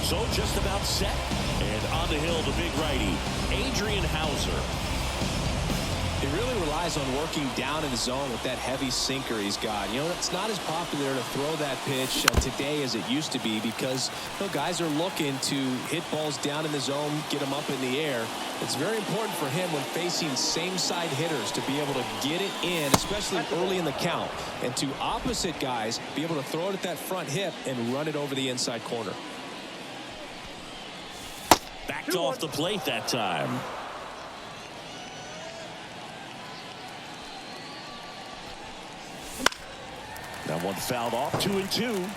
So just about set. And on the hill, the big righty, Adrian Hauser. He really relies on working down in the zone with that heavy sinker he's got. You know, it's not as popular to throw that pitch today as it used to be because guys are looking to hit balls down in the zone, get them up in the air. It's very important for him when facing same-side hitters to be able to get it in, especially early in the count, and to opposite guys be able to throw it at that front hip and run it over the inside corner. Backed off the plate that time. That one fouled off. 2-2.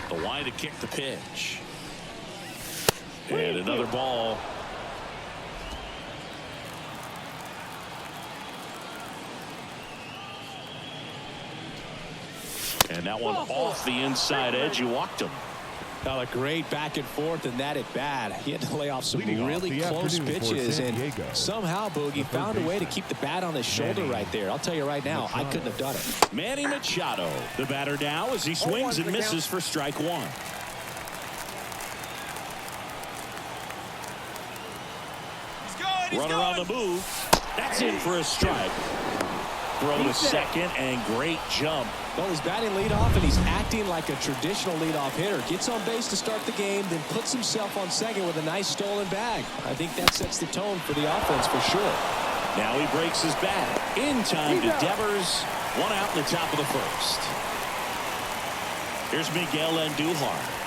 The line to kick the pitch. And another ball. And that one off the inside edge. You walked him. Well, a great back and forth, and that at bat. He had to lay off some really close pitches, and somehow Boogie found a way to keep the bat on his shoulder right there. I'll tell you right now, I couldn't have done it. Manny Machado, the batter now as he swings and misses for strike one. Runner on the move. That's in for a strike. Throw to second, and great jump. Well, he's batting leadoff, and he's acting like a traditional leadoff hitter. Gets on base to start the game, then puts himself on second with a nice stolen bag. I think that sets the tone for the offense for sure. Now he breaks his bat. In time to Devers. One out in the top of the first. Here's Miguel Andujar.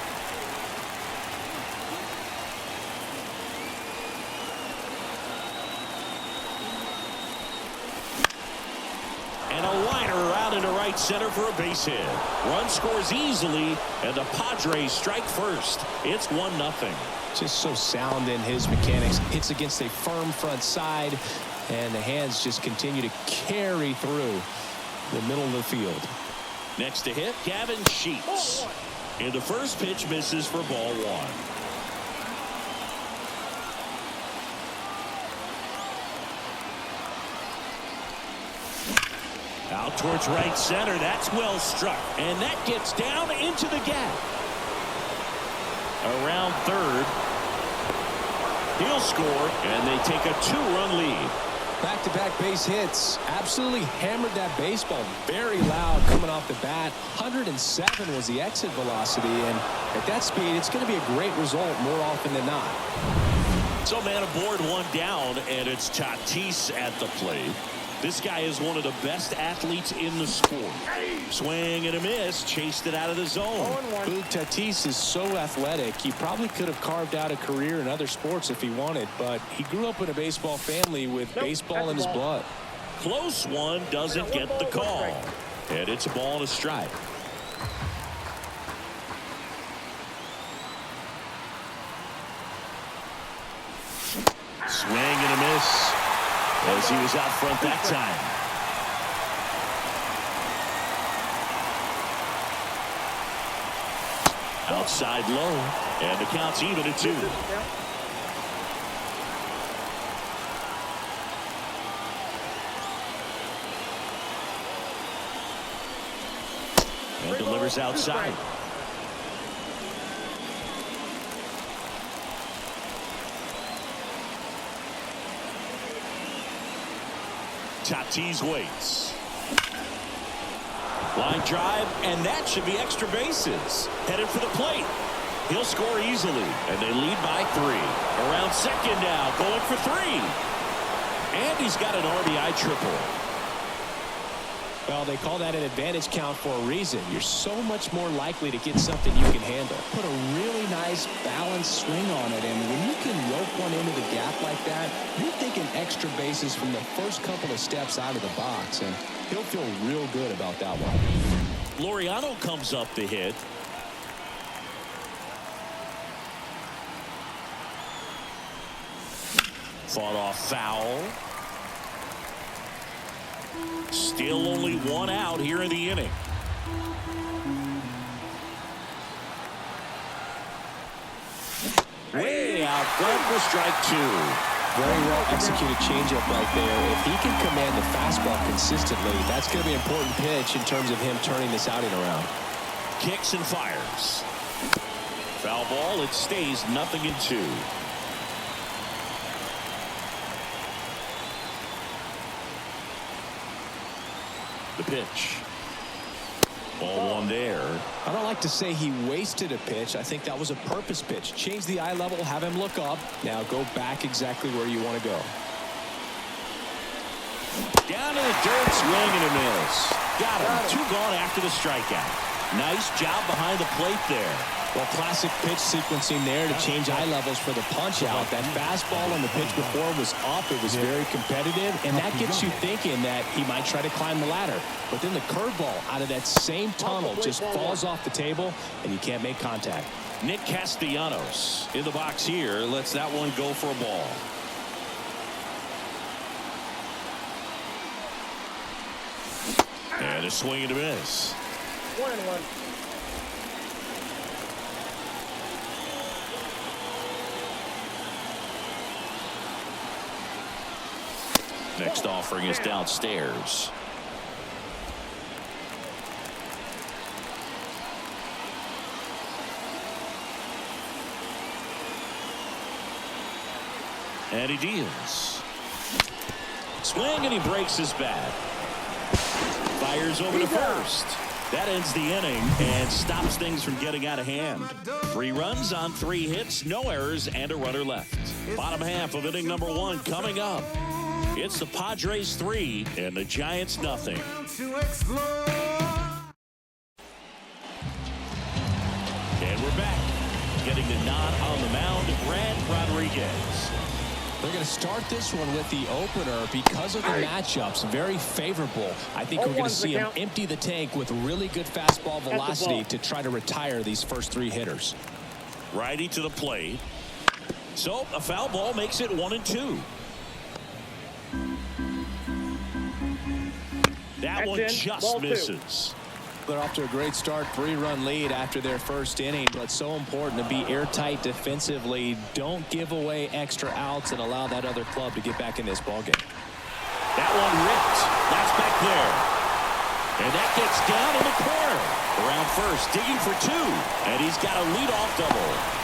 And a liner out into right center for a base hit. Run scores easily, and the Padres strike first. It's 1-0. Just so sound in his mechanics. Hits against a firm front side, and the hands just continue to carry through the middle of the field. Next to hit, Gavin Sheets. And the first pitch misses for ball one. Out towards right center. That's well struck. And that gets down into the gap. Around third. He'll score, and they take a 2-run lead. Back-to-back base hits. Absolutely hammered that baseball. Very loud coming off the bat. 107 was the exit velocity, and at that speed, it's going to be a great result more often than not. So man aboard, one down, and it's Tatis at the plate. This guy is one of the best athletes in the sport. Swing and a miss. Chased it out of the zone. Tatis is so athletic. He probably could have carved out a career in other sports if he wanted, but he grew up in a baseball family with baseball in his blood. Close one, doesn't get the call. And it's a ball and a strike. Swing and a miss. As he was out front that time. Outside low, and the count's even at 2. And delivers outside. Tatis waits. Line drive, and that should be extra bases. Headed for the plate. He'll score easily, and they lead by 3. Around second now, going for 3. And he's got an RBI triple. Well, they call that an advantage count for a reason. You're so much more likely to get something you can handle. Put a really nice balanced swing on it, and when you can rope one into the gap like that, you're thinking extra bases from the first couple of steps out of the box, and he'll feel real good about that one. Laureano comes up to hit. Fought off foul. Still only 1 out here in the inning. Way out front for strike 2. very well executed changeup right there. If he can command the fastball consistently, that's going to be an important pitch in terms of him turning this outing around. Kicks and fires. Foul ball. It stays 0-2. The pitch. Ball one there. I don't like to say he wasted a pitch. I think that was a purpose pitch. Change the eye level, have him look up. Now go back exactly where you want to go. Down to the dirt, swing and a miss. Got him. 2 gone after the strikeout. Nice job behind the plate there. Well, classic pitch sequencing there to change eye levels for the punch out. That fastball on the pitch before was up. It was very competitive, and that gets you thinking that he might try to climb the ladder. But then the curveball out of that same tunnel just falls off the table, and you can't make contact. Nick Castellanos in the box here lets that one go for a ball. And a swing and a miss. 1-1. Next offering is downstairs. And he deals. Swing and he breaks his bat. Fires over to first. That ends the inning and stops things from getting out of hand. 3 runs on 3 hits, no errors, and a runner left. Bottom half of inning number 1 coming up. It's the Padres 3 and the Giants nothing. And we're back. Getting the nod on the mound, Brad Rodriguez. They're going to start this one with the opener because of the matchups. Very favorable. I think we're going to see him empty the tank with really good fastball velocity to try to retire these first 3 hitters. Righty to the plate. So a foul ball makes it 1-2. That one just misses. They're off to a great start, 3-run lead after their first inning, but so important to be airtight defensively. Don't give away extra outs and allow that other club to get back in this ballgame. That one ripped. That's back there. And that gets down in the corner. Around first, digging for 2. And he's got a leadoff double.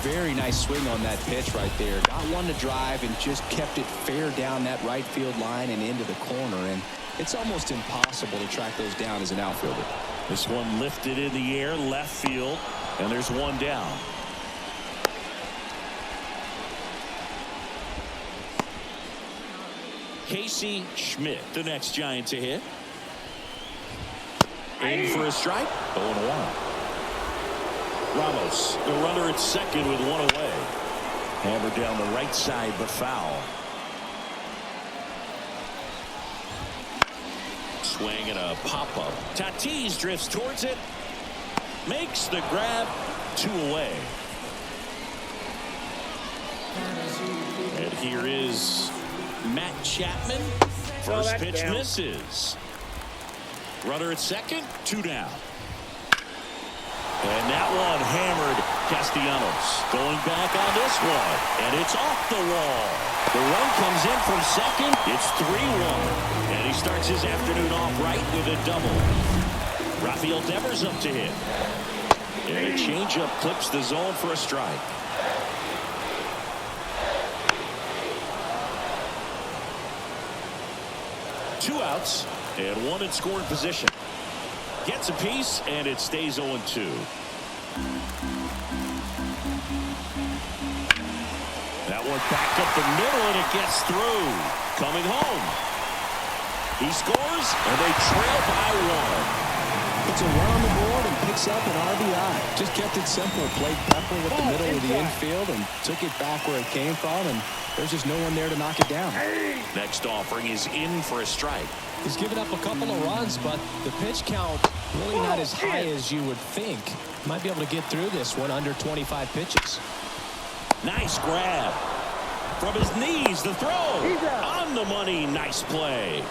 Very nice swing on that pitch right there. Got one to drive and just kept it fair down that right field line and into the corner. And it's almost impossible to track those down as an outfielder. This one lifted in the air, left field, and there's one down. Casey Schmidt, the next Giant to hit. In for a strike. 0-1. Ramos, the runner at second with 1 away. Hammered down the right side, but foul. Swing and a pop-up. Tatis drifts towards it. Makes the grab. 2 away. And here is Matt Chapman. First pitch misses. Runner at second. 2 down. And that one hammered Castellanos. Going back on this one. And it's off the wall. The run comes in from second. It's 3-1. And he starts his afternoon off right with a double. Rafael Devers up to hit. And a changeup clips the zone for a strike. Two outs and 1 in scoring position. Gets a piece, and it stays 0-2. That one back up the middle, and it gets through. Coming home. He scores, and they trail by 1. Puts a run on the board and picks up an RBI. Just kept it simple. Played Pepper with the middle of the infield and took it back where it came from, and there's just no one there to knock it down. Next offering is in for a strike. He's given up a couple of runs, but the pitch count really not as high as you would think. Might be able to get through this one under 25 pitches. Nice grab. From his knees, the throw. On the money, nice play.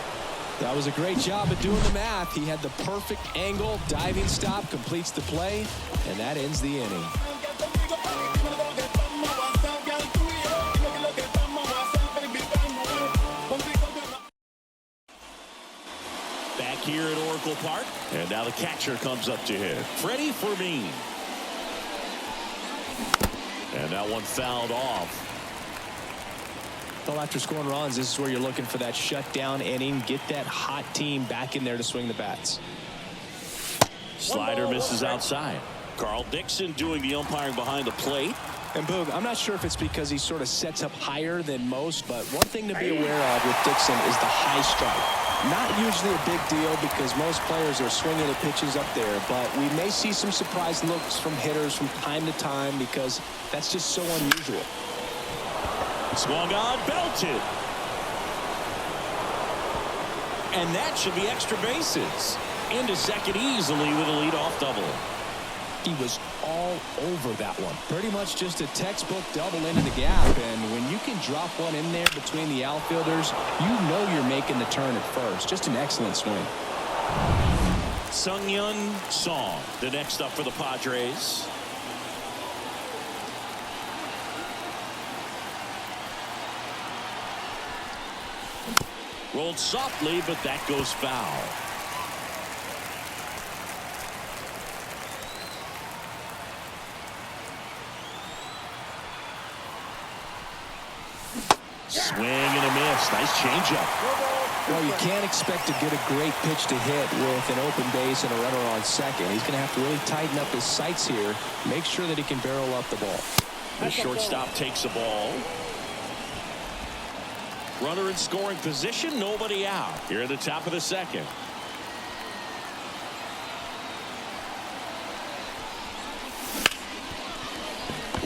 That was a great job of doing the math. He had the perfect angle, diving stop, completes the play, and that ends the inning. here at Oracle Park. And now the catcher comes up to hit. Freddie Fermin. And that one fouled off. Well, after scoring runs, this is where you're looking for that shutdown inning. Get that hot team back in there to swing the bats. Slider misses outside. Carl Dixon doing the umpiring behind the plate. And Boog, I'm not sure if it's because he sort of sets up higher than most, but one thing to be aware of with Dixon is the high strike. Not usually a big deal because most players are swinging at pitches up there, but we may see some surprise looks from hitters from time to time because that's just so unusual. Swung on, belted. And that should be extra bases. Into second easily with a leadoff double. He was all over that one. Pretty much just a textbook double into the gap. And when you can drop one in there between the outfielders, you know you're making the turn at first. Just an excellent swing. Sung-Yun Song, the next up for the Padres. Rolled softly, but that goes foul. Swing and a miss. Nice changeup. Well, you can't expect to get a great pitch to hit with an open base and a runner on second. He's going to have to really tighten up his sights here. Make sure that he can barrel up the ball. The shortstop takes the ball. Runner in scoring position. Nobody out. Here at the top of the second.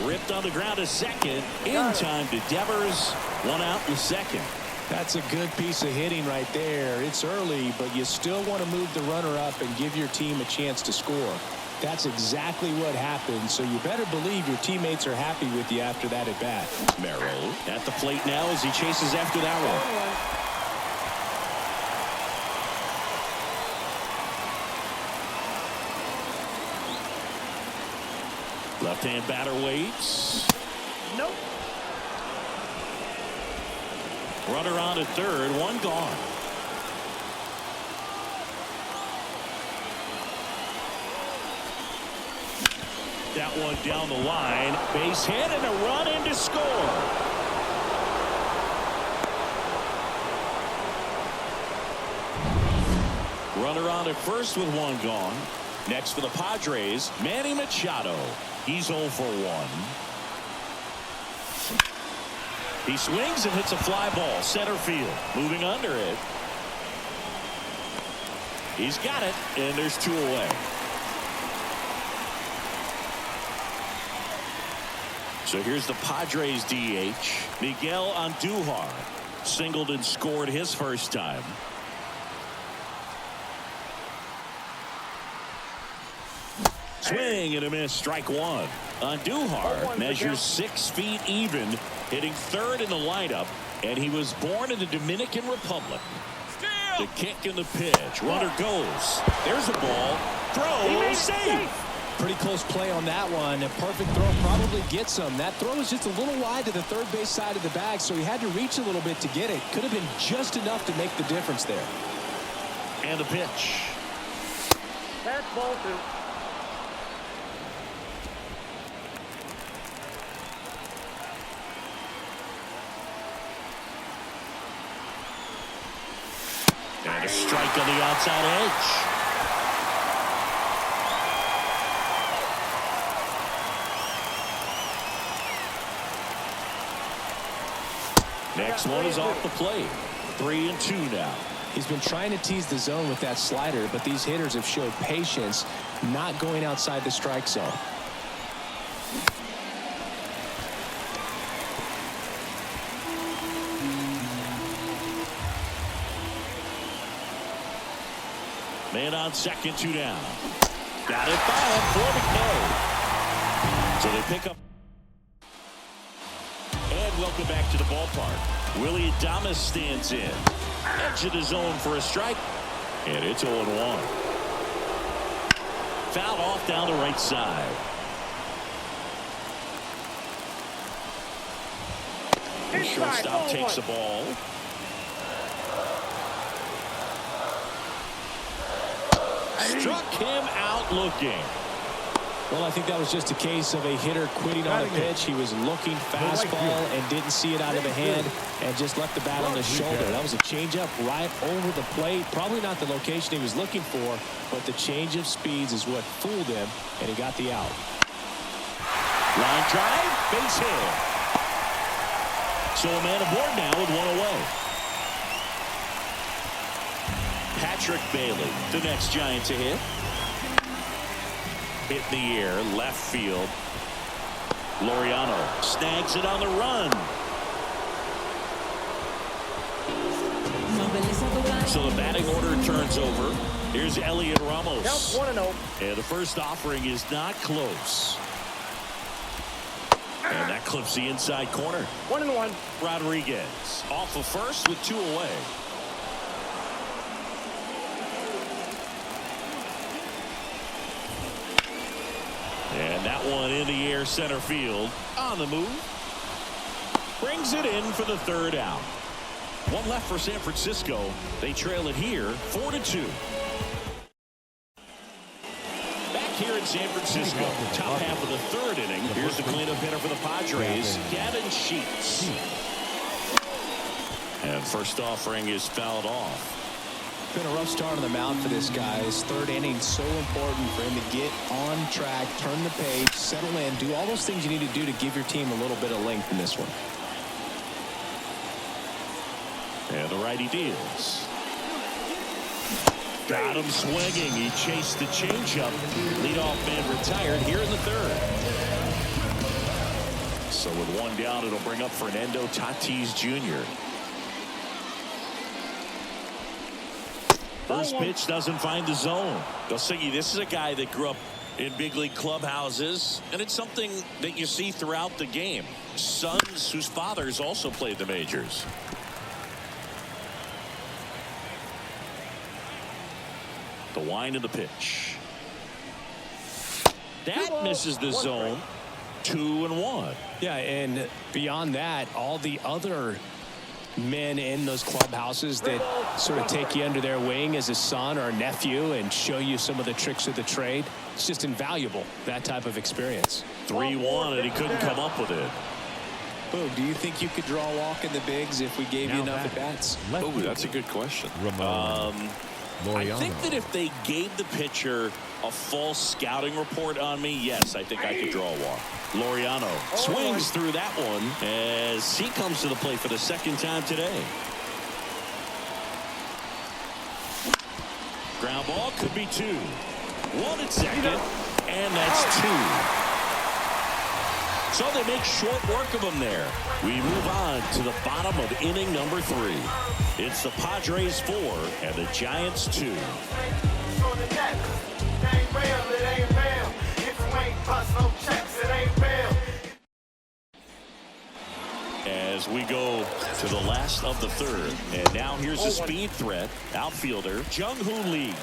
Ripped on the ground to second. In time to Devers. One out in the second. That's a good piece of hitting right there. It's early, but you still want to move the runner up and give your team a chance to score. That's exactly what happened, so you better believe your teammates are happy with you after that at bat. Merrill at the plate now as he chases after that one. Left-hand batter waits. Nope. Runner on at third, one gone. That one down the line. Base hit and a run in to score. Runner on at first with one gone. Next for the Padres, Manny Machado. He's 0 for 1. He swings and hits a fly ball center field. Moving under it. He's got it, and there's 2 away. So here's the Padres DH. Miguel Andujar singled and scored his first time. Swing and a miss, strike one. Andujar measures 6 feet even, hitting third in the lineup, and he was born in the Dominican Republic. The kick and the pitch. Runner goes. There's the ball. Throw, safe. Pretty close play on that one. A perfect throw probably gets him. That throw was just a little wide to the third base side of the bag, so he had to reach a little bit to get it. Could have been just enough to make the difference there. And the pitch. That's ball 2. And a strike on the outside edge. Next one is off the plate. 3-2 now. He's been trying to tease the zone with that slider, but these hitters have showed patience, not going outside the strike zone. Man on second, 2 down. Got it by him for McKay. So they pick up. And welcome back to the ballpark. Willie Adames stands in. Edge of the zone for a strike. And it's 0-1. Fouled off down the right side. The shortstop takes the ball. Struck him out looking. Well, I think that was just a case of a hitter quitting on a pitch. He was looking fastball and didn't see it out of the hand and just left the bat on his shoulder. That was a changeup right over the plate. Probably not the location he was looking for, but the change of speeds is what fooled him, and he got the out. Line drive, base hit. So a man aboard now with one away. Patrick Bailey, the next Giant to hit. Hit in the air, left field. Laureano snags it on the run. So the batting order turns over. Here's Elliot Ramos. Count 1-0. And the first offering is not close. And that clips the inside corner. 1-1. Rodriguez off of first with two away. And that one in the air, center field. On the move. Brings it in for the third out. One left for San Francisco. They trail it here 4-2. Back here in San Francisco, top half of the third inning. Here's the cleanup hitter for the Padres, Gavin Sheets. And first offering is fouled off. Been a rough start on the mound for this guy. His third inning so important for him to get on track, turn the page, settle in, do all those things you need to do to give your team a little bit of length in this one. And the righty deals. Got him swinging. He chased the changeup. Leadoff man retired here in the third. So with one down, it'll bring up Fernando Tatis Jr. First pitch doesn't find the zone. Dosigi, this is a guy that grew up in big league clubhouses, and it's something that you see throughout the game. Sons whose fathers also played the majors. The wind of the pitch. That misses the zone. 2-1. Yeah, and beyond that, all the other men in those clubhouses that sort of take you under their wing as a son or a nephew and show you some of the tricks of the trade. It's just invaluable, that type of experience. 3-1, and he couldn't come up with it. Boom, do you think you could draw a walk in the bigs if we gave you enough at-bats? Oh, that's a good question. I think that if they gave the pitcher a false scouting report on me, yes, I think I could draw a walk. Laureano swings through that one as he comes to the plate for the second time today. Ground ball could be two. One at second, and that's two. So they make short work of him there. We move on to the bottom of inning number 3. It's the Padres 4 and the Giants 2. As we go to the last of the third, and now here's a speed threat. Outfielder Jung-Hoo Lee.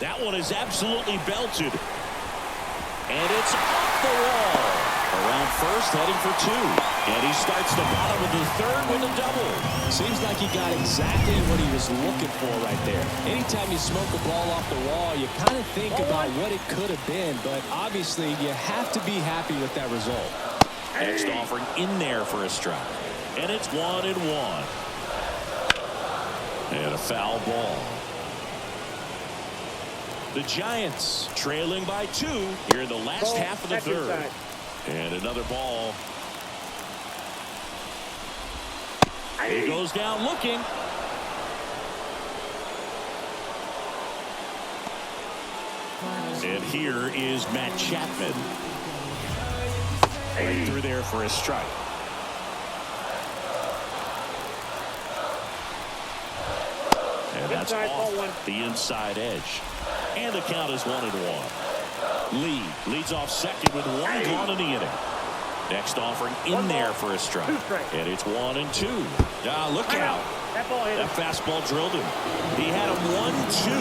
That one is absolutely belted. And it's off the wall. Around first, heading for 2. And he starts the bottom of the third with a double. Seems like he got exactly what he was looking for right there. Anytime you smoke a ball off the wall, you kind of think about what it could have been. But obviously, you have to be happy with that result. Next offering in there for a strike. And it's 1-1. And a foul ball. The Giants trailing by 2 here in the last half of the third. And another ball. He goes down looking. And here is Matt Chapman. Right through there for a strike. And that's off the inside edge. And the count is 1-1. Lee leads off second with 1 gone in the inning. Next offering in there for a strike. And it's 1-2. Look out. That fastball drilled him. He had him 1-2,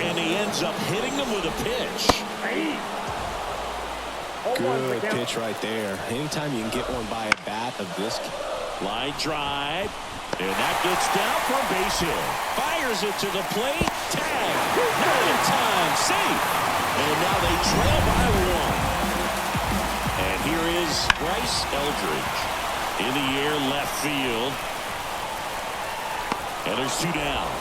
and he ends up hitting him with a pitch. Good pitch right there. Anytime you can get one by a bat of this Line drive. And that gets down for a base hit. Fires it to the plate. Tag. Not in time. Safe. And now they trail by one. And here is Bryce Eldridge. In the air, left field. And there's two down.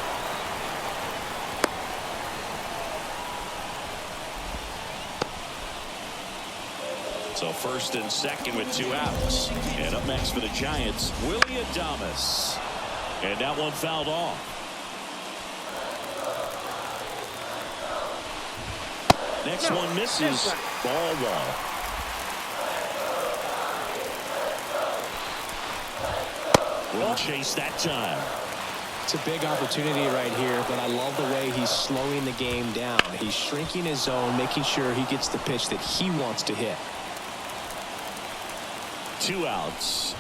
So first and second with two outs. And up next for the Giants, Willie Adames. And that one fouled off. Next one misses. Ball wall. Will chase that time. It's a big opportunity right here, but I love the way he's slowing the game down. He's shrinking his zone, making sure he gets the pitch that he wants to hit. Two outs.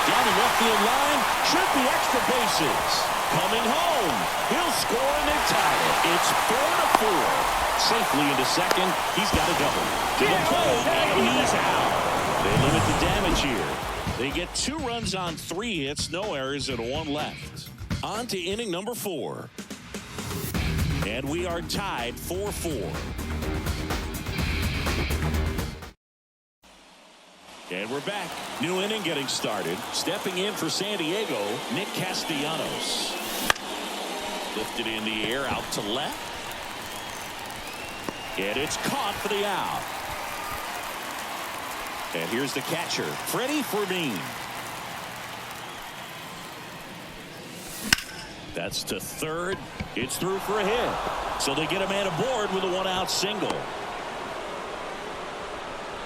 Down the left field line. Should be extra bases. Coming home. He'll score and they tie it. It's 4-4. Safely into second. He's got a double. To the plate, and he's out. They limit the damage here. They get 2 runs on 3 hits, no errors, and 1 left. On to inning number 4. And we are tied 4-4. And we're back. New inning getting started. Stepping in for San Diego, Nick Castellanos. Lifted in the air, out to left. And it's caught for the out. And here's the catcher, Freddie Fermin. That's to third. It's through for a hit. So they get a man aboard with a 1-out single.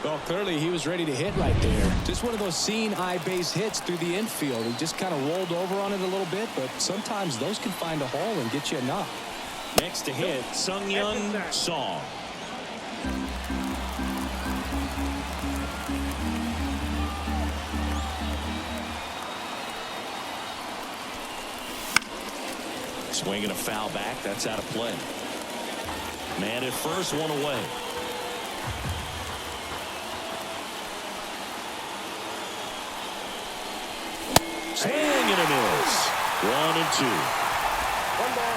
Well, clearly he was ready to hit right there. Just one of those seeing eye base hits through the infield. He just kind of rolled over on it a little bit, but sometimes those can find a hole and get you a knock. Next to hit, Sung-Yun Song. Swinging a foul back. That's out of play. Man at first, one away. Swing and a miss. 1-2. 1 ball,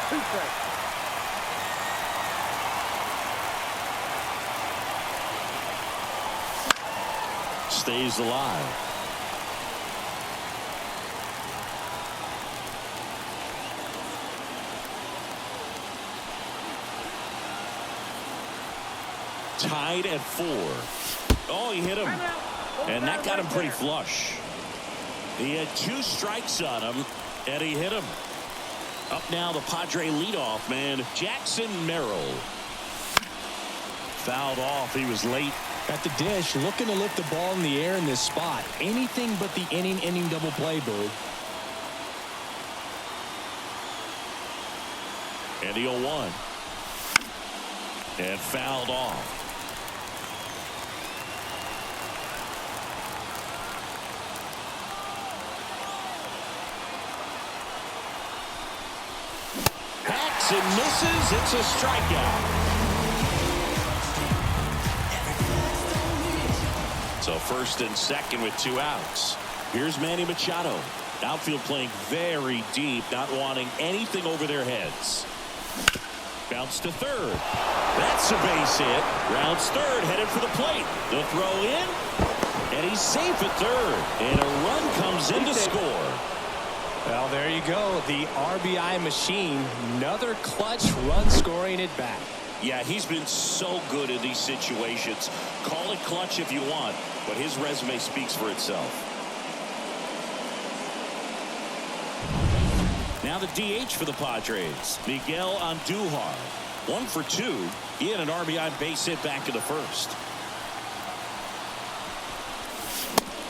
2 strikes. Stays alive. Tied at 4. Oh, he hit him. And that got him pretty flush. He had 2 strikes on him, and he hit him. Up now, the Padre leadoff man, Jackson Merrill. Fouled off. He was late. At the dish, looking to lift the ball in the air in this spot. Anything but the inning double play, Boog. And the 0-1. And fouled off. Hacks and misses. It's a strikeout. So first and second with 2 outs. Here's Manny Machado. Outfield playing very deep, not wanting anything over their heads. Bounce to third. That's a base hit. Rounds third, headed for the plate. The throw in, and he's safe at third. And a run comes in to score. Well, there you go. The RBI machine. Another clutch run scoring at bat. Yeah, he's been so good in these situations. Call it clutch if you want, but his resume speaks for itself. Now the DH for the Padres, Miguel Andujar. 1 for 2. He had an RBI base hit back in the first.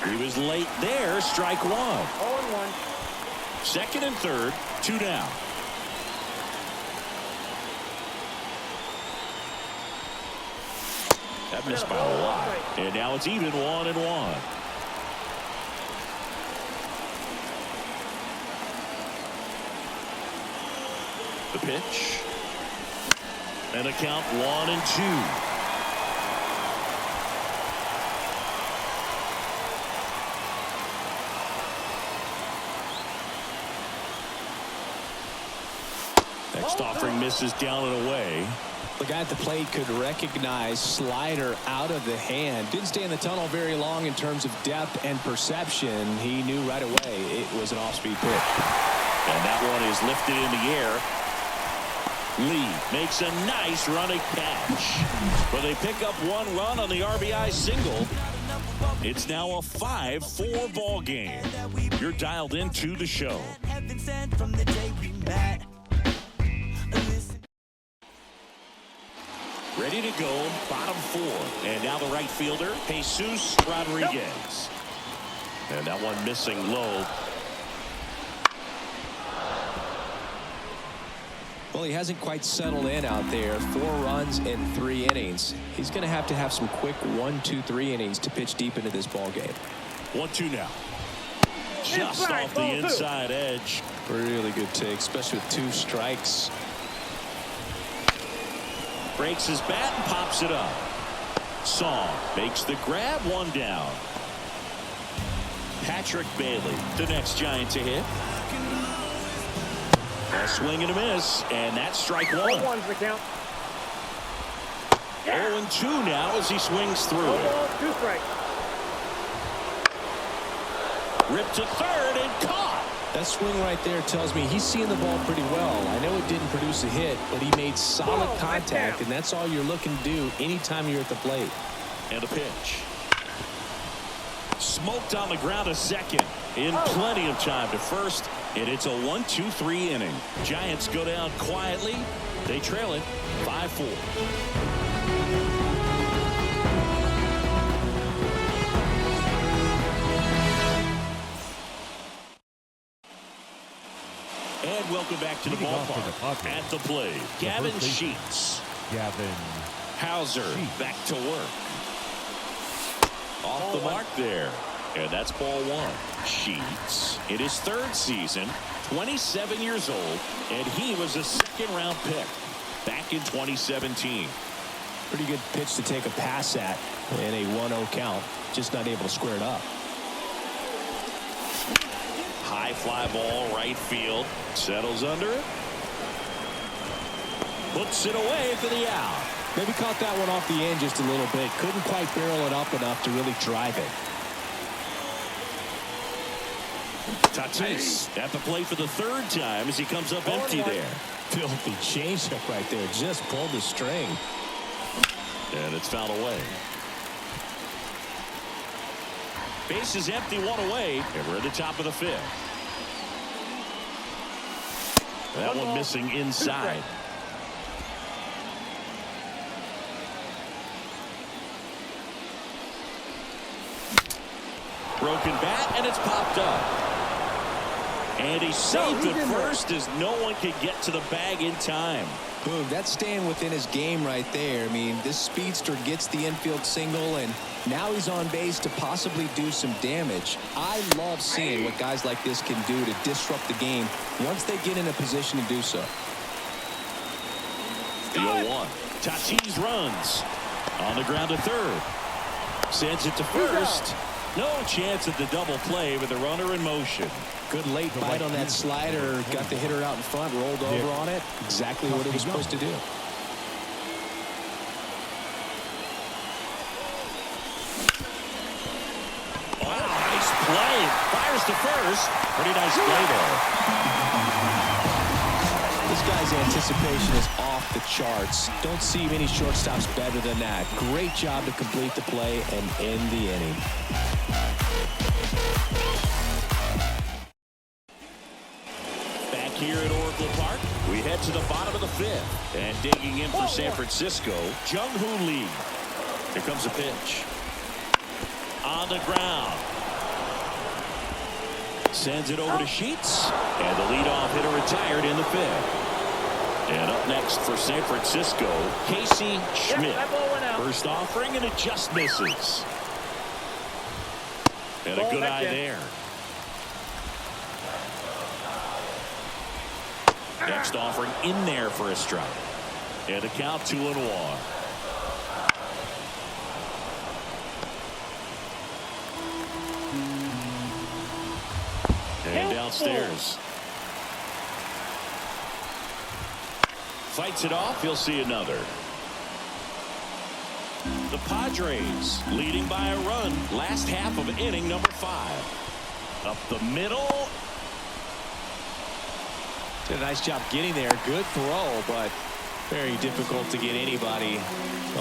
He was late there, strike 1. 0-1. Second and third, 2 down. That missed by a lot. And now it's even 1-1. The pitch. And the count 1-2. Next offering misses down and away. The guy at the plate could recognize slider out of the hand. Didn't stay in the tunnel very long in terms of depth and perception. He knew right away it was an off-speed pitch. And that one is lifted in the air. Lee makes a nice running catch. But they pick up one run on the RBI single. It's now a 5-4 ball game. You're dialed into the show. Ready to go, bottom four. And now the right fielder, Jesus Rodriguez. And that one missing low. Well, he hasn't quite settled in out there. 4 runs in 3 innings. He's going to have some quick 1, 2, 3 innings to pitch deep into this ball game. 1-2 now. Just off the inside edge. Really good take, especially with 2 strikes. Breaks his bat and pops it up. Song makes the grab, 1 down. Patrick Bailey, the next Giant to hit. A swing and a miss, and that's strike 1. 1-1's the count. 0-2 now as he swings through. 1 ball, 2 strikes. Ripped to third and caught. That swing right there tells me he's seeing the ball pretty well. I know it didn't produce a hit, but he made solid contact, and that's all you're looking to do anytime you're at the plate. And a pitch. Smoked on the ground a second. In plenty of time to first. And it's a 1-2-3 inning. Giants go down quietly. They trail it 5-4. And welcome back to the ballpark. At the plate, Gavin Sheets. Hauser back to work. Off the mark there. And that's ball 1. Sheets in his 3rd season, 27 years old, and he was a 2nd-round pick back in 2017. Pretty good pitch to take a pass at in a 1-0 count. Just not able to square it up. High fly ball, right field. Settles under it. Puts it away for the out. Maybe caught that one off the end just a little bit. Couldn't quite barrel it up enough to really drive it. Tatis at the plate for the 3rd time as he comes up empty there. Filthy changeup right there. Just pulled the string. And it's fouled away. Base is empty, 1 away, and we're at the top of the 5th. That one missing inside. Broken bat, and it's popped up. And he saved it first as no one could get to the bag in time. Boom, that's staying within his game right there. I mean, this speedster gets the infield single, and now he's on base to possibly do some damage. I love seeing what guys like this can do to disrupt the game once they get in a position to do so. The 0-1. Tatis runs on the ground to 3rd. Sends it to first. No chance at the double play with the runner in motion. Good late bite on that slider. Got the hitter out in front, rolled over on it. Exactly what it was supposed to do. Wow, nice play. Fires to first. Pretty nice play there. This guy's anticipation is off the charts. Don't see many shortstops better than that. Great job to complete the play and end the inning. Here at Oracle Park, we head to the bottom of the 5th. And digging in for San Francisco, Jung-Hoo Lee. Here comes a pitch. On the ground. Sends it over to Sheets. And the leadoff hitter retired in the 5th. And up next for San Francisco, Casey Schmidt. First offering, and it just misses. And a good eye there. Next offering in there for a strike. And a count 2-1. And downstairs. fights it off. He'll see another. The Padres leading by a run. Last half of inning number 5. Up the middle. Did a nice job getting there. Good throw, but very difficult to get anybody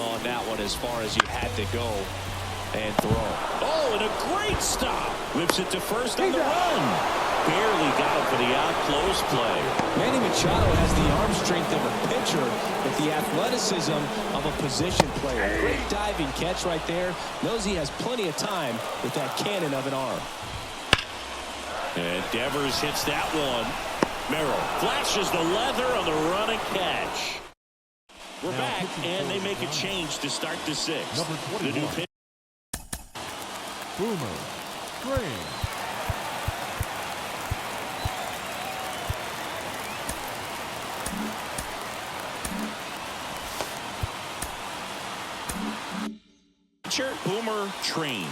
on that one as far as you had to go and throw. Oh, and a great stop. Whips it to first on the run. Barely got him for the out. Close play. Manny Machado has the arm strength of a pitcher with the athleticism of a position player. Great diving catch right there. Knows he has plenty of time with that cannon of an arm. And Devers hits that one. Merrill flashes the leather on the run and catch. We're back, and they make a change to start the 6th. The new pitch. Boomer. Green. Pitcher, Boomer, Train.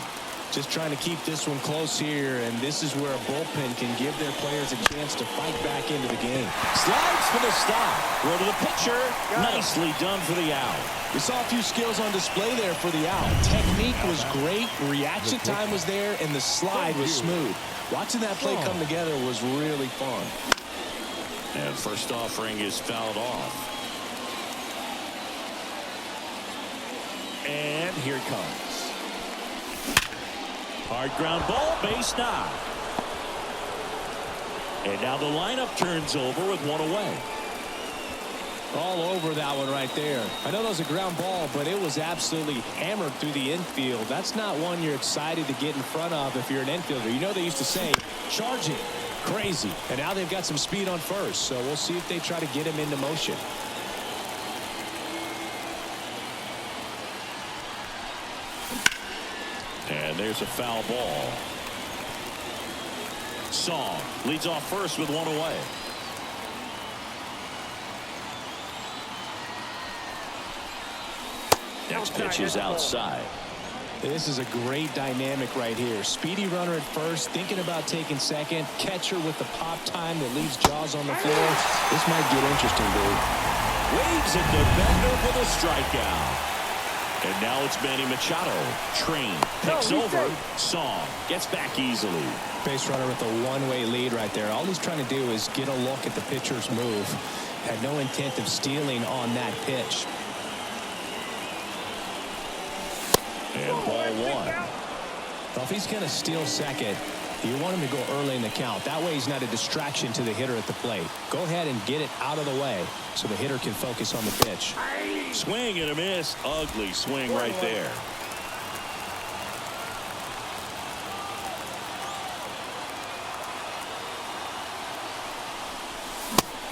Just trying to keep this one close here, and this is where a bullpen can give their players a chance to fight back into the game. Slides for the stop. Go to the pitcher. Nicely done for the out. We saw a few skills on display there for the out. Technique was great, reaction time was there, and the slide was smooth. Watching that play come together was really fun. And first offering is fouled off. And here it comes. Hard ground ball, base knock. And now the lineup turns over with one away. All over that one right there. I know that was a ground ball, but it was absolutely hammered through the infield. That's not one you're excited to get in front of if you're an infielder. You know they used to say, charging, crazy. And now they've got some speed on first, so we'll see if they try to get him into motion. And there's a foul ball. Song leads off first with one away. Next pitch is outside. This is a great dynamic right here. Speedy runner at first, thinking about taking second. Catcher with the pop time that leaves Jaws on the floor. This might get interesting, dude. Waves at the bender for the strikeout. And now it's Manny Machado. Train picks over. Song gets back easily. Base runner with a one-way lead right there. All he's trying to do is get a look at the pitcher's move. Had no intent of stealing on that pitch. And ball 1. Well, if he's going to steal second, you want him to go early in the count. That way he's not a distraction to the hitter at the plate. Go ahead and get it out of the way so the hitter can focus on the pitch. Swing and a miss. Ugly swing right there.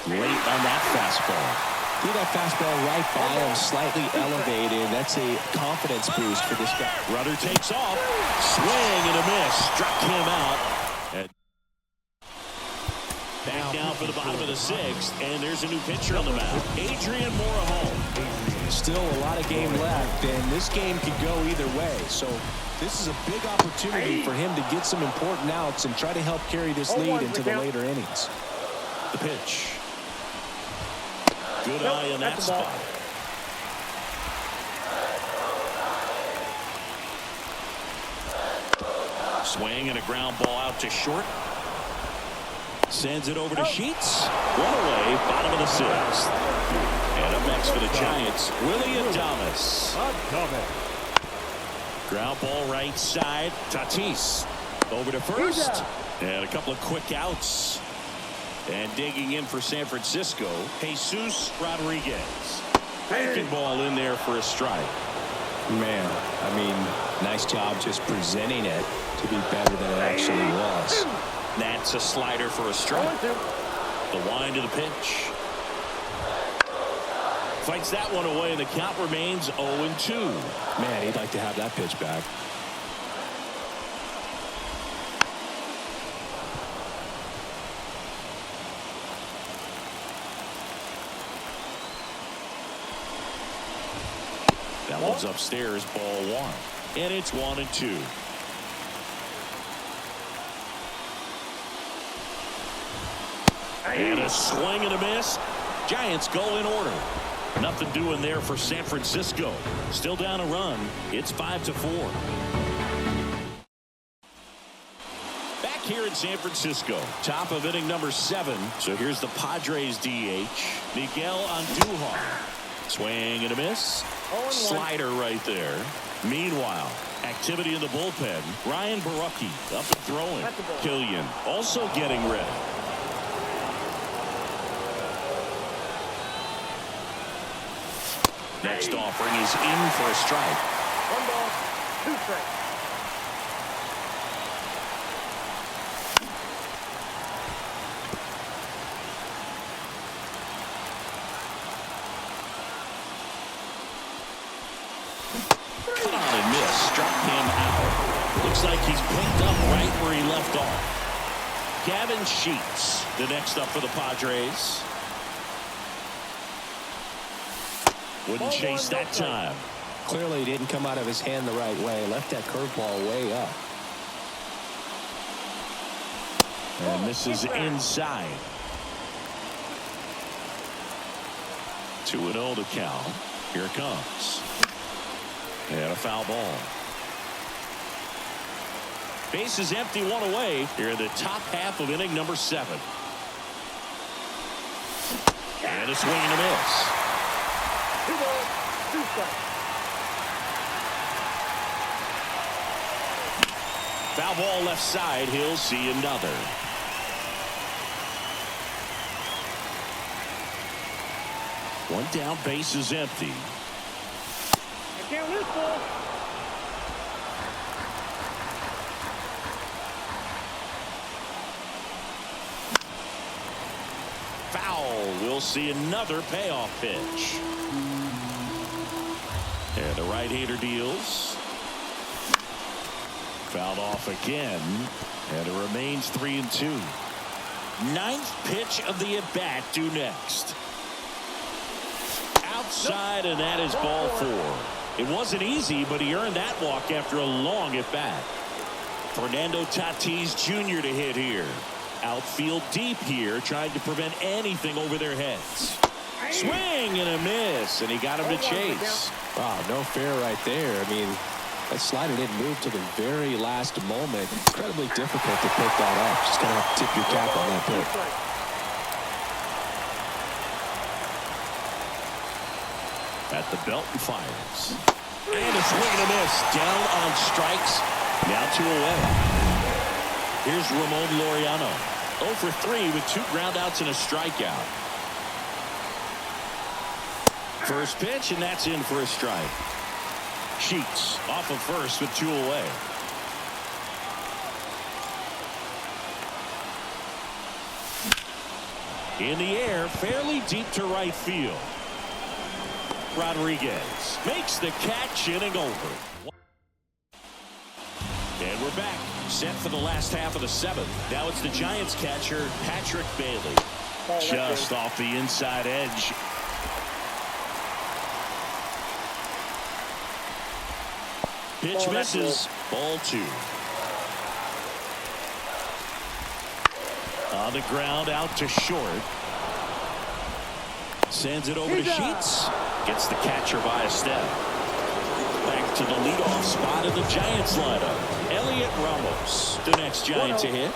Late on that fastball. Threw that fastball right by him, slightly elevated. That's a confidence boost for this guy. Runner takes off. Swing and a miss. Struck him out. And back down for the bottom of the 6th. And there's a new pitcher on the mound. Adrian Morejon. Still a lot of game left, and this game could go either way. So this is a big opportunity for him to get some important outs and try to help carry this lead into the later innings. The pitch. Good eye in that spot. Swing and a ground ball out to short. Sends it over to Sheets. One away, bottom of the 6th. And up next for the Giants, Willie Adames. Ground ball right side. Tatis over to first. And a couple of quick outs. And digging in for San Francisco, Jesus Rodriguez. Breaking ball in there for a strike. Man, I mean, nice job just presenting it to be better than it actually was. That's a slider for a strike. The wind of the pitch. Fights that one away, and the count remains 0-2. Man, he'd like to have that pitch back. That one's upstairs, ball 1. And it's 1-2. And a swing and a miss. Giants go in order. Nothing doing there for San Francisco. Still down a run. It's 5-4. Back here in San Francisco. Top of inning number 7. So here's the Padres DH. Miguel Andujar. Swing and a miss. Slider right there. Meanwhile, activity in the bullpen. Ryan Barucki up and throwing. Killian also getting ready. Next offering is in for a strike. 1 ball, 2 strikes. Cut on and miss. Struck him out. Looks like he's picked up right where he left off. Gavin Sheets, the next up for the Padres. Wouldn't chase that time. Clearly didn't come out of his hand the right way. Left that curveball way up. And this is inside. 2-0 to count. Here it comes. And a foul ball. Base is empty, 1 away. Here in the top half of inning number 7. And a swing and a miss. 2 balls, 2 strikes. Foul ball left side. He'll see another. One down, base is empty. I can't lose ball. Foul. We'll see another payoff pitch. And the right-hander deals. Fouled off again. And it remains 3-2. 9th pitch of the at-bat due next. Outside, and that is ball 4. It wasn't easy, but he earned that walk after a long at-bat. Fernando Tatis Jr. to hit here. Outfield deep here, trying to prevent anything over their heads. Swing and a miss, and he got him to chase. Wow, no fair right there. I mean, that slider didn't move to the very last moment. Incredibly difficult to pick that up. Just gonna have to tip your cap on that pick. At the belt and fires. And a swing and a miss. Down on strikes. Now 2 away. Here's Ramon Laureano. 0 for 3 with 2 groundouts and a strikeout. First pitch, and that's in for a strike. Sheets off of first with 2 away. In the air, fairly deep to right field. Rodriguez makes the catch, inning over. And we're back, set for the last half of the 7th. Now it's the Giants catcher, Patrick Bailey. Just off the inside edge. Pitch misses. Ball 2. On the ground, out to short. Sends it over to Sheets. Gets the catcher by a step. Back to the leadoff spot of the Giants lineup. Elliot Ramos, the next Giant to hit.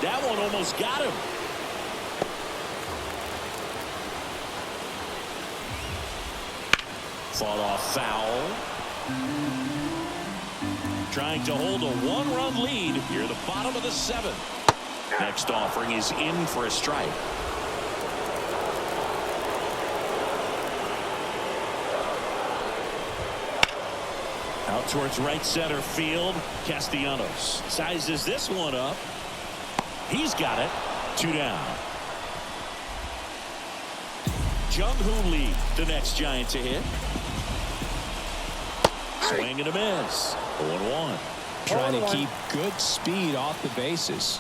That one almost got him. Fought off foul. Trying to hold a 1-run lead here at the bottom of the 7th. Next offering is in for a strike. Out towards right center field. Castellanos sizes this one up. He's got it. 2 down. Jung-Hoo Lee, the next Giant to hit. Swing and a miss. 0-1. Trying to keep good speed off the bases.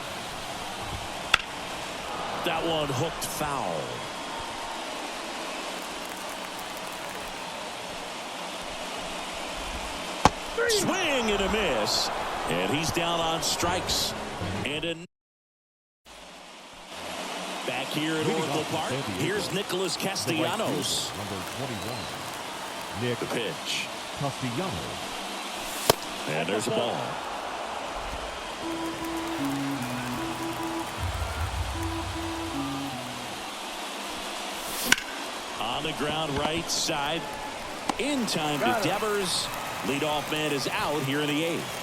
That one hooked foul. Swing and a miss. And he's down on strikes. And a back here at Oracle Park. Here's Nicholas Castellanos. Number 21. Nick The pitch. Castellanos. And there's a ball. On the ground right side. In time to Devers. Leadoff man is out here in the 8th.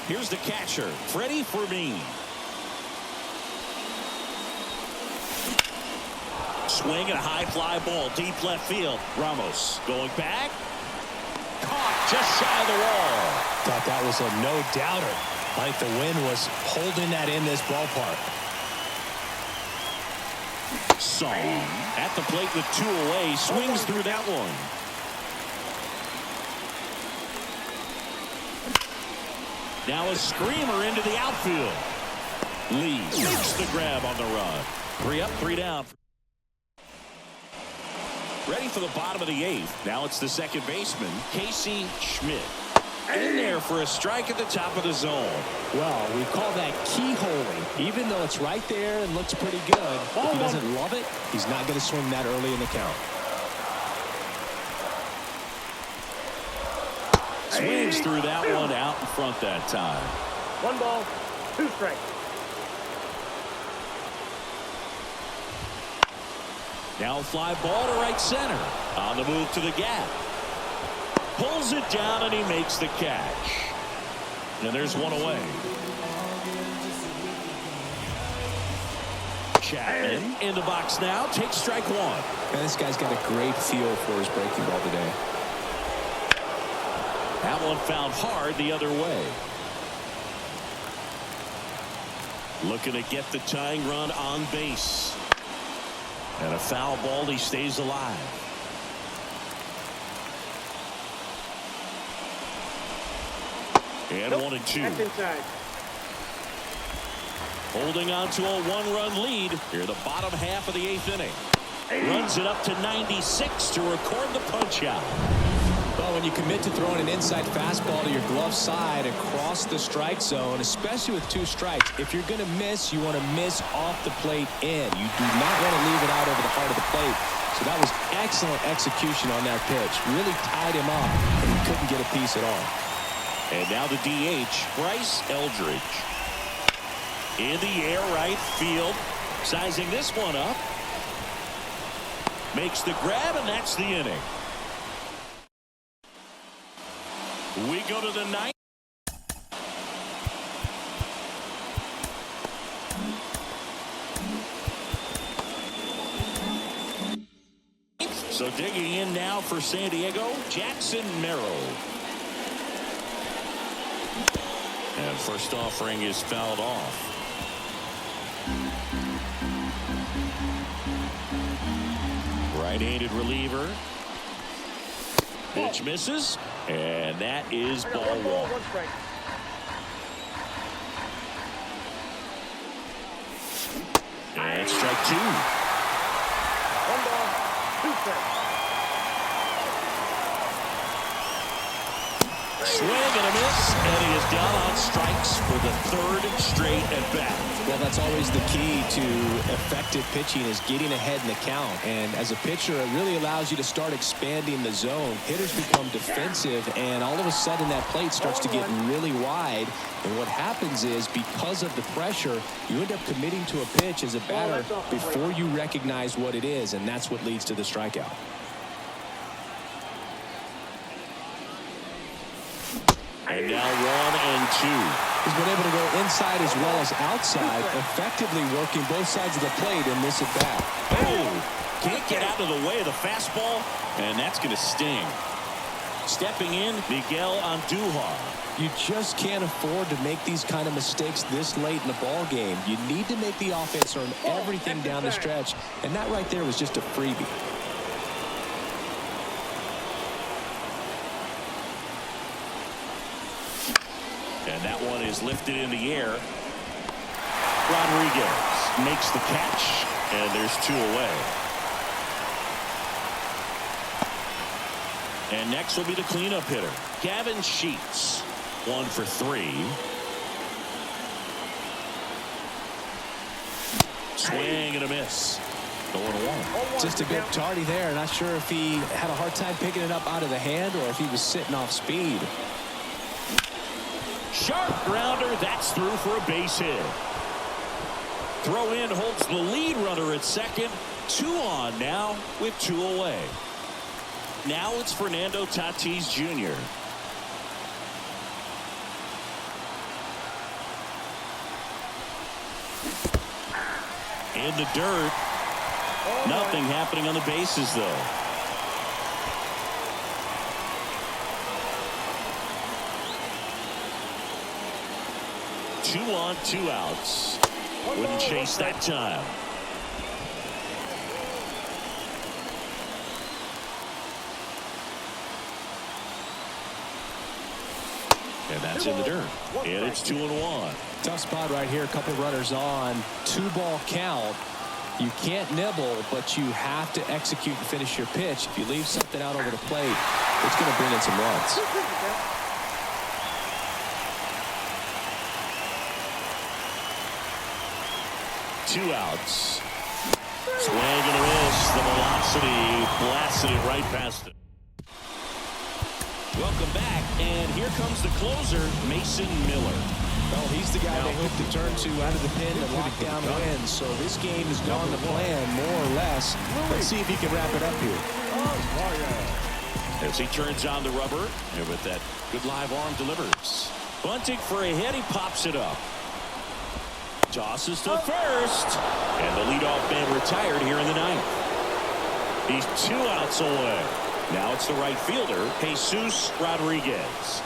Here's the catcher, Freddie Fermin. Swing and a high fly ball, deep left field. Ramos going back. Caught just shy of the wall. Thought that was a no-doubter. I think the wind was holding that in this ballpark. Song at the plate with 2 away. Swings through that one. Now a screamer into the outfield. Lee makes the grab on the run. 3 up, 3 down. Ready for the bottom of the 8th. Now it's the second baseman, Casey Schmidt. In there for a strike at the top of the zone. Well, we call that keyholing. Even though it's right there and looks pretty good, if he doesn't love it, he's not going to swing that early in the count. Swings through that one out in front that time. 1 ball, 2 strikes. Now a fly ball to right center. On the move to the gap. Pulls it down and he makes the catch. And there's 1 away. Chapman in the box now. Takes strike 1. Man, this guy's got a great feel for his breaking ball today. That one found hard the other way. Looking to get the tying run on base. And a foul ball, he stays alive. And 1-2. That's inside. Holding on to a 1-run lead here the bottom half of the 8th inning. Runs it up to 96 to record the punch out. Well, when you commit to throwing an inside fastball to your glove side across the strike zone, especially with 2 strikes, if you're going to miss, you want to miss off the plate in. You do not want to leave it out over the heart of the plate. So that was excellent execution on that pitch. Really tied him up, and he couldn't get a piece at all. And now the DH, Bryce Eldridge. In the air right field. Sizing this one up. Makes the grab, and that's the inning. We go to the 9th. So digging in now for San Diego, Jackson Merrill. And first offering is fouled off. Right-handed reliever. Pitch misses. And that is ball 1. 1 strike. And strike 2. 1 ball, 2 strikes. Swing and a miss, and he is down on strikes for the 3rd straight at bat. Well, that's always the key to effective pitching, is getting ahead in the count. And as a pitcher, it really allows you to start expanding the zone. Hitters become defensive, and all of a sudden that plate starts to get really wide. And what happens is, because of the pressure, you end up committing to a pitch as a batter before you recognize what it is, and that's what leads to the strikeout. And now 1 and 2. He's been able to go inside as well as outside, effectively working both sides of the plate in this at-bat. Oh, can't get out of the way of the fastball, and that's going to sting. Stepping in, Miguel Andujar. You just can't afford to make these kind of mistakes this late in the ball game. You need to make the offense earn everything down the stretch, and that right there was just a freebie. And that one is lifted in the air. Rodriguez makes the catch, and there's 2 away. And next will be the cleanup hitter, Gavin Sheets. 1 for 3. Swing and a miss. 0-1. Just a good tardy there. Not sure if he had a hard time picking it up out of the hand or if he was sitting off speed. Sharp grounder. That's through for a base hit. Throw in holds the lead runner at second. 2 on now with 2 away. Now it's Fernando Tatis Jr. In the dirt. Nothing happening on the bases, though. Two on, 2 outs. Wouldn't chase that time. And that's in the dirt. And it's 2-1. Tough spot right here. A couple runners on. 2-ball count. You can't nibble, but you have to execute and finish your pitch. If you leave something out over the plate, it's going to bring in some runs. Two outs. Swing and a miss. The velocity blasted it right past it. Welcome back, and here comes the closer, Mason Miller. Well, he's the guy they hope to turn to out of the pen and lock down wins. So this game has gone to plan, more or less. Let's see if he can wrap it up here. As he turns on the rubber, and with that good live arm delivers. Bunting for a hit, he pops it up. Tosses to first. And the leadoff man retired here in the 9th. He's 2 outs away. Now it's the right fielder, Jesus Rodriguez.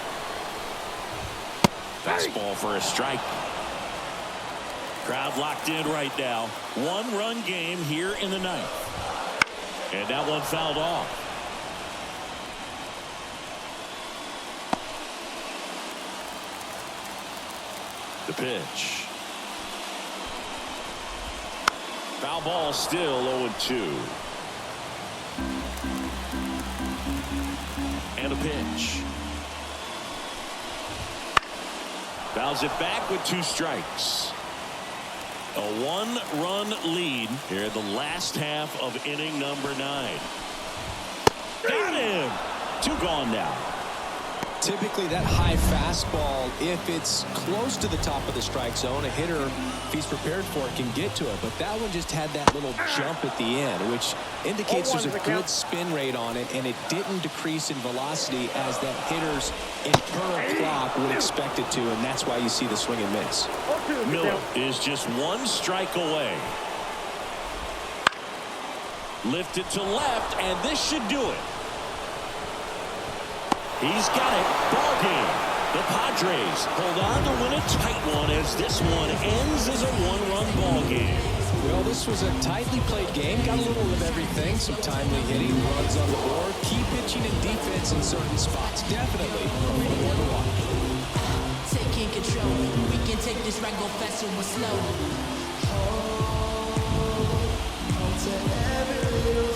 Fastball for a strike. Crowd locked in right now. 1-run game here in the 9th. And that one fouled off. The pitch. Foul ball, still 0-2. And a pitch. Fouls it back with 2 strikes. A 1-run lead here in the last half of inning number 9. Got him! 2 gone now. Typically that high fastball, if it's close to the top of the strike zone, a hitter, if he's prepared for it, can get to it. But that one just had that little jump at the end, which indicates there's a good spin rate on it, and it didn't decrease in velocity as that hitter's internal clock would expect it to, and that's why you see the swing and miss. Miller is just 1 strike away. Lifted to left, and this should do it. He's got it. Ball game. The Padres hold on to win a tight one as this one ends as a 1-run ball game. Well, this was a tightly played game. Got a little of everything. Some timely hitting, runs on the board, key pitching and defense in certain spots. Definitely a fun one to watch. Taking control. We can take this right, go faster and slow. Hold to every little